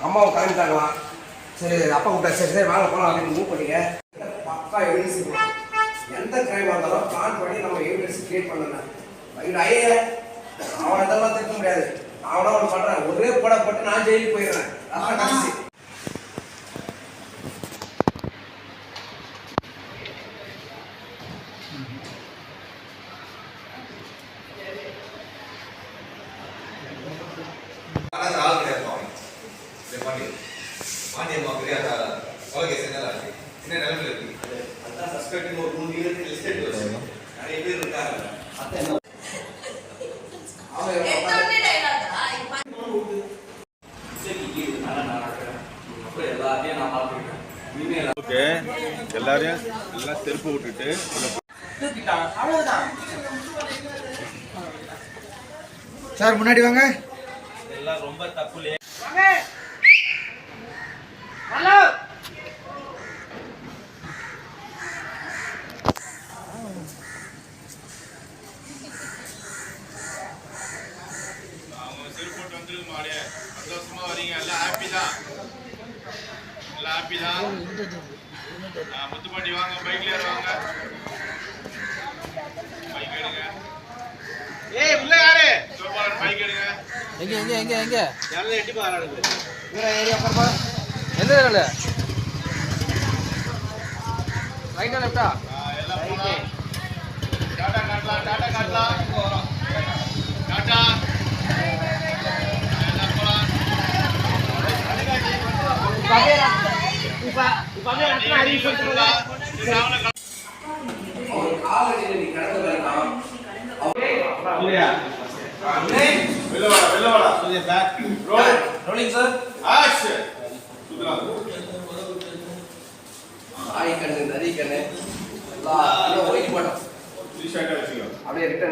அம்மாவை கிளம்பிட்டாங்களாம். சரி அப்பா கூப்பிட்டா சரி சரி வாங்க போகலாம் அப்படின்னு மூவ் பண்ணிங்க. பக்கா எவிடன்ஸ் எந்த கிரைமாக இருந்தாலும் பிளான் பண்ணி நம்ம எவிடன்ஸ் கிரியேட் பண்ணலாம். ஐயே அவனை இதெல்லாம் திருத்த முடியாது. அவனா ஒன்று பண்ணுறேன், ஒரே போட போட்டு நான் ஜெயிலுக்கு போயிடுறேன். அதான் கடைசி. எல்லாரையும் எல்லாம் செருப்பு விட்டுட்டு சார் முன்னாடி வாங்க. எல்லாம் ரொம்ப தப்பு. சந்தோஷமா வரீங்க, எல்லாம் ஹாப்பி தான், எல்லாம் ஹாப்பி தான். முத்துப்பாண்டி வாங்க, பைக்ல ஏறுவாங்க, பைக் எடுங்க. ஏய் உள்ள யாரு சோபாலன் பைக் எடுங்க. எங்க எங்க எங்க எங்க யாரல எட்டி பாறானது வேற ஏரியா உட்கார்ப்பா. எந்த ஏரியால? ரைட்டா லெஃப்டா? எல்லாம் போலாம். டாடா காட்டலாம், டாடா காட்டலாம், டாடா எல்லாம் போலாம். இப்ப அறிவு சொல்லுங்க. ஒரு காவலில் நீ கடந்து வரலாம். சூர்யா வெல்ல வாடா Surya back rolling sir action சுத்ரா ஆய் கண்ணு நரி கண்ணு எல்லாம் ஒயிட் படம் டி-ஷர்ட் வச்சுக்கோ அப்படியே ரிட்டர்ன்